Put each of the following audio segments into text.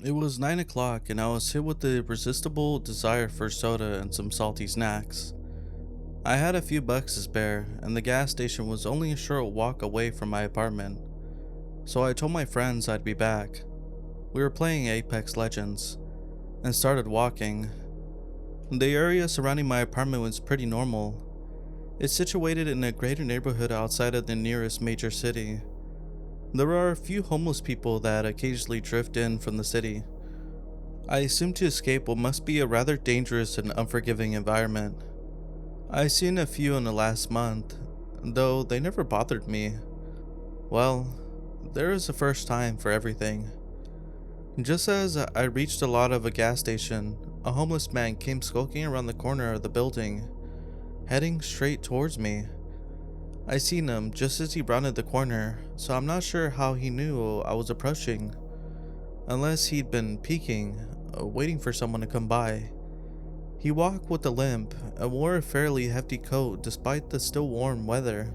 It was 9 o'clock and I was hit with the irresistible desire for soda and some salty snacks. I had a few bucks to spare, and the gas station was only a short walk away from my apartment, so I told my friends I'd be back. We were playing Apex Legends, and started walking. The area surrounding my apartment was pretty normal. It's situated in a greater neighborhood outside of the nearest major city. There are a few homeless people that occasionally drift in from the city. I assumed to escape what must be a rather dangerous and unforgiving environment. I've seen a few in the last month, though they never bothered me. Well, there is a first time for everything. Just as I reached a lot of a gas station, a homeless man came skulking around the corner of the building, heading straight towards me. I seen him just as he rounded the corner, so I'm not sure how he knew I was approaching, unless he'd been peeking, waiting for someone to come by. He walked with a limp and wore a fairly hefty coat despite the still warm weather.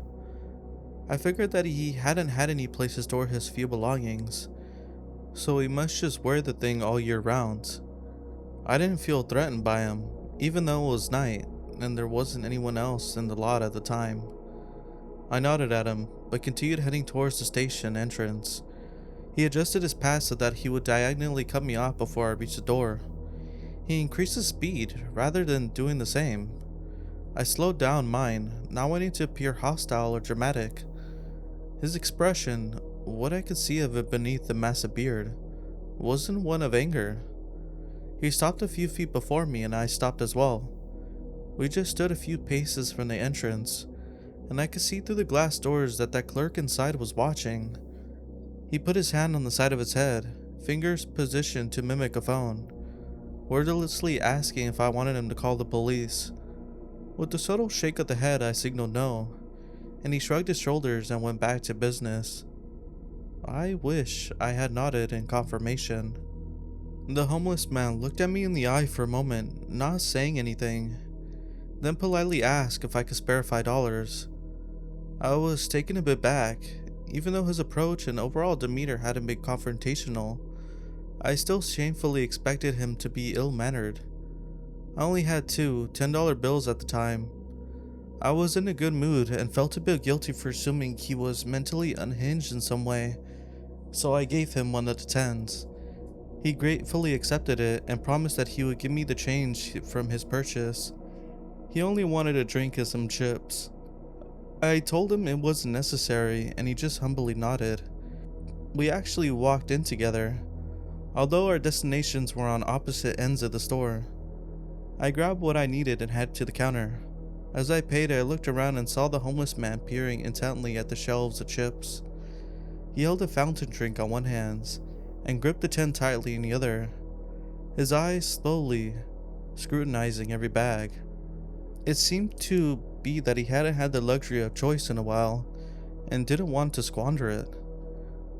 I figured that he hadn't had any place to store his few belongings, so he must just wear the thing all year round. I didn't feel threatened by him, even though it was night and there wasn't anyone else in the lot at the time. I nodded at him, but continued heading towards the station entrance. He adjusted his pass so that he would diagonally cut me off before I reached the door. He increased his speed rather than doing the same. I slowed down mine, not wanting to appear hostile or dramatic. His expression, what I could see of it beneath the massive beard, wasn't one of anger. He stopped a few feet before me and I stopped as well. We just stood a few paces from the entrance, and I could see through the glass doors that clerk inside was watching. He put his hand on the side of his head, fingers positioned to mimic a phone, wordlessly asking if I wanted him to call the police. With a subtle shake of the head, I signaled no, and he shrugged his shoulders and went back to business. I wish I had nodded in confirmation. The homeless man looked at me in the eye for a moment, not saying anything, then politely asked if I could spare $5. I was taken a bit back. Even though his approach and overall demeanor hadn't been confrontational, I still shamefully expected him to be ill-mannered. I only had two $10 bills at the time. I was in a good mood and felt a bit guilty for assuming he was mentally unhinged in some way, so I gave him one of the tens. He gratefully accepted it and promised that he would give me the change from his purchase. He only wanted a drink and some chips. I told him it wasn't necessary and he just humbly nodded. We actually walked in together, although our destinations were on opposite ends of the store. I grabbed what I needed and headed to the counter. As I paid, I looked around and saw the homeless man peering intently at the shelves of chips. He held a fountain drink on one hand and gripped the tin tightly in the other, his eyes slowly scrutinizing every bag. It seemed to be that he hadn't had the luxury of choice in a while and didn't want to squander it.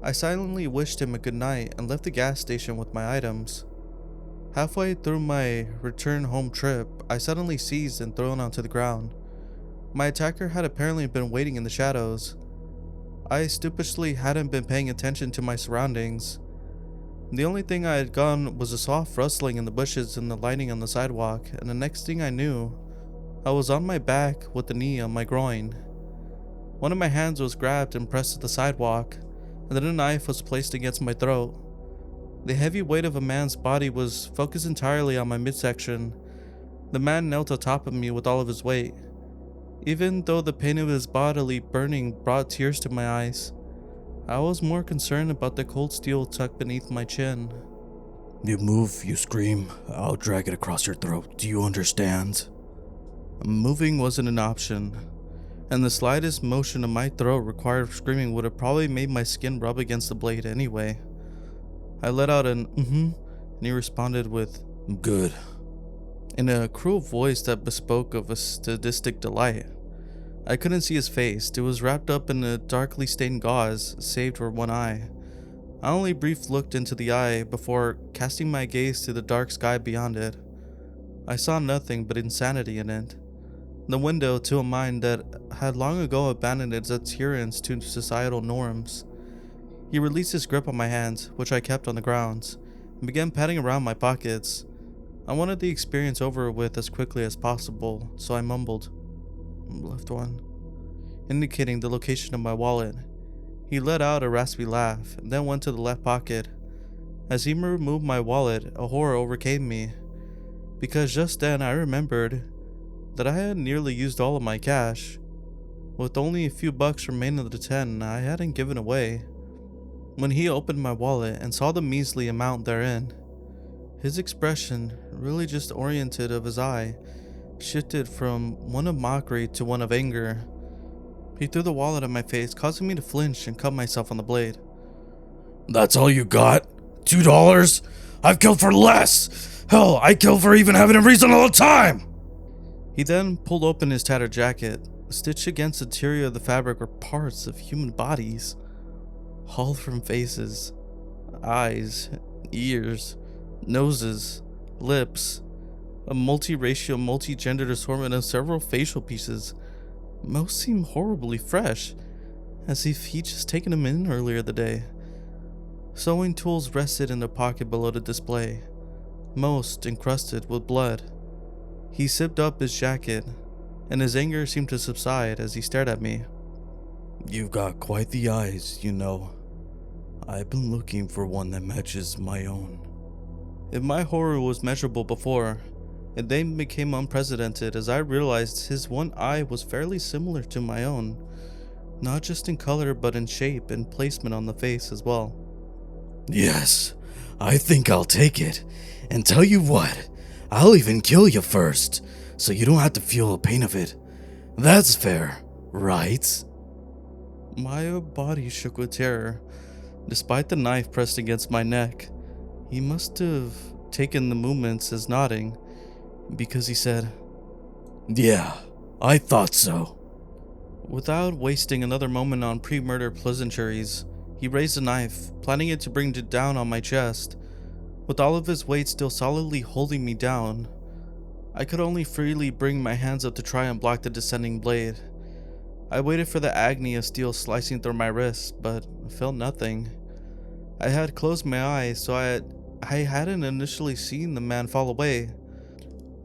I silently wished him a good night and left the gas station with my items. Halfway through my return home trip, I suddenly seized and thrown onto the ground. My attacker had apparently been waiting in the shadows. I stupidly hadn't been paying attention to my surroundings. The only thing I had gotten was a soft rustling in the bushes and the lighting on the sidewalk, and the next thing I knew, I was on my back with the knee on my groin. One of my hands was grabbed and pressed to the sidewalk, and then a knife was placed against my throat. The heavy weight of a man's body was focused entirely on my midsection. The man knelt on top of me with all of his weight. Even though the pain of his bodily burning brought tears to my eyes, I was more concerned about the cold steel tucked beneath my chin. You move, you scream, I'll drag it across your throat. Do you understand? Moving wasn't an option, and the slightest motion of my throat required screaming would have probably made my skin rub against the blade anyway. I let out an and he responded with, Good. in a cruel voice that bespoke of a sadistic delight. I couldn't see his face. It was wrapped up in a darkly stained gauze, save for one eye. I only briefly looked into the eye before casting my gaze to the dark sky beyond it. I saw nothing but insanity in it. The window to a mind that had long ago abandoned its adherence to societal norms. He released his grip on my hands, which I kept on the ground, and began patting around my pockets. I wanted the experience over with as quickly as possible, so I mumbled, "Left one," indicating the location of my wallet. He let out a raspy laugh and then went to the left pocket. As he removed my wallet, a horror overcame me, because just then I remembered that I had nearly used all of my cash, with only a few bucks remaining of the 10 I hadn't given away. When he opened my wallet and saw the measly amount therein, his expression, really just oriented of his eye, shifted from one of mockery to one of anger. He threw the wallet at my face, causing me to flinch and cut myself on the blade. That's all you got? $2? I've killed for less! Hell, I kill for even having a reason all the time! He then pulled open his tattered jacket. Stitched against the interior of the fabric were parts of human bodies, hauled from faces, eyes, ears, noses, lips, a multiracial, multi-gendered assortment of several facial pieces. Most seem horribly fresh, as if he'd just taken them in earlier the day. Sewing tools rested in the pocket below the display, most encrusted with blood. He zipped up his jacket, and his anger seemed to subside as he stared at me. You've got quite the eyes, you know. I've been looking for one that matches my own. If my horror was measurable before, it then became unprecedented as I realized his one eye was fairly similar to my own, not just in color but in shape and placement on the face as well. Yes, I think I'll take it. And tell you what, I'll even kill you first, so you don't have to feel the pain of it. That's fair, right? My body shook with terror, despite the knife pressed against my neck. He must have taken the movements as nodding, because he said, "Yeah, I thought so." Without wasting another moment on pre-murder pleasantries, he raised the knife, planning it to bring it down on my chest. With all of his weight still solidly holding me down, I could only freely bring my hands up to try and block the descending blade. I waited for the agony of steel slicing through my wrist, but felt nothing. I had closed my eyes, so I hadn't initially seen the man fall away,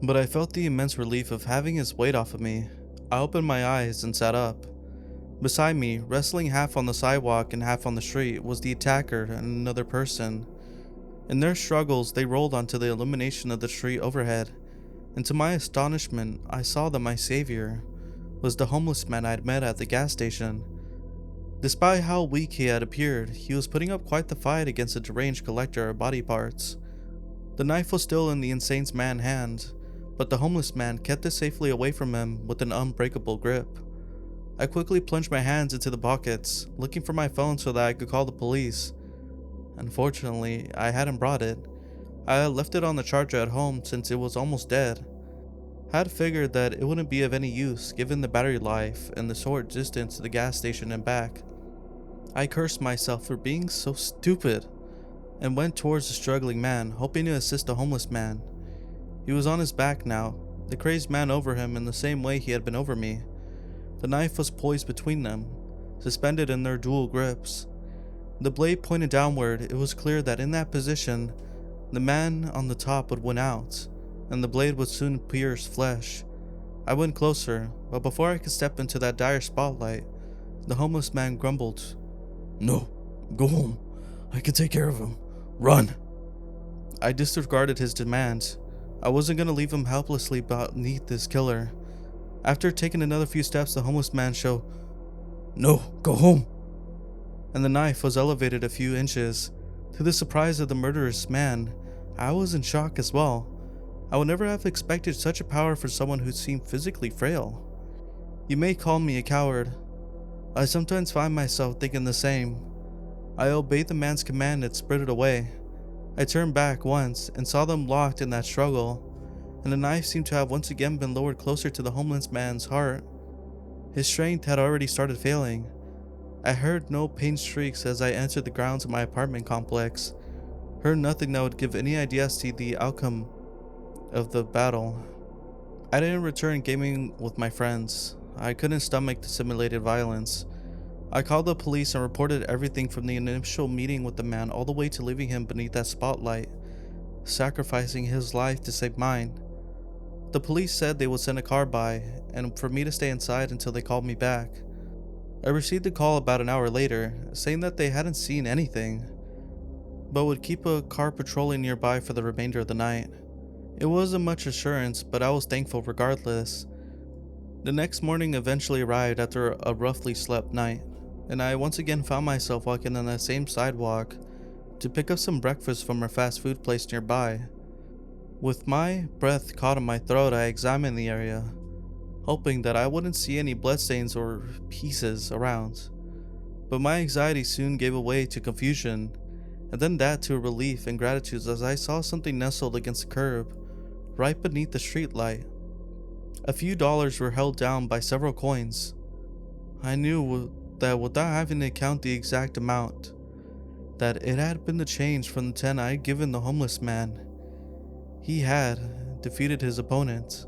but I felt the immense relief of having his weight off of me. I opened my eyes and sat up. Beside me, wrestling half on the sidewalk and half on the street, was the attacker and another person. In their struggles, they rolled onto the illumination of the street overhead, and to my astonishment, I saw that my savior was the homeless man I'd met at the gas station. Despite how weak he had appeared, he was putting up quite the fight against a deranged collector of body parts. The knife was still in the insane man's hand, but the homeless man kept it safely away from him with an unbreakable grip. I quickly plunged my hands into the pockets, looking for my phone so that I could call the police. Unfortunately, I hadn't brought it. I had left it on the charger at home since it was almost dead. I had figured that it wouldn't be of any use given the battery life and the short distance to the gas station and back. I cursed myself for being so stupid and went towards the struggling man, hoping to assist the homeless man. He was on his back now, the crazed man over him in the same way he had been over me. The knife was poised between them, suspended in their dual grips. The blade pointed downward. It was clear that in that position, the man on the top would win out, and the blade would soon pierce flesh. I went closer, but before I could step into that dire spotlight, the homeless man grumbled, "No, go home. I can take care of him. Run." I disregarded his demands. I wasn't going to leave him helplessly beneath this killer. After taking another few steps, the homeless man showed, "No, go home." And the knife was elevated a few inches. To the surprise of the murderous man, I was in shock as well. I would never have expected such a power for someone who seemed physically frail. You may call me a coward. I sometimes find myself thinking the same. I obeyed the man's command and sprinted away. I turned back once and saw them locked in that struggle, and the knife seemed to have once again been lowered closer to the homeless man's heart. His strength had already started failing. I heard no pain shrieks as I entered the grounds of my apartment complex. Heard nothing that would give any idea as to the outcome of the battle. I didn't return gaming with my friends. I couldn't stomach the simulated violence. I called the police and reported everything from the initial meeting with the man all the way to leaving him beneath that spotlight sacrificing his life to save mine. The police said they would send a car by, and for me to stay inside until they called me back. I received a call about an hour later, saying that they hadn't seen anything, but would keep a car patrolling nearby for the remainder of the night. It wasn't much assurance, but I was thankful regardless. The next morning eventually arrived after a roughly slept night, and I once again found myself walking on that same sidewalk to pick up some breakfast from a fast food place nearby. With my breath caught in my throat, I examined the area, hoping that I wouldn't see any bloodstains or pieces around. But my anxiety soon gave way to confusion, and then that to relief and gratitude as I saw something nestled against the curb, right beneath the streetlight. A few dollars were held down by several coins. I knew that without having to count the exact amount, that it had been the change from the 10 I had given the homeless man. He had defeated his opponent.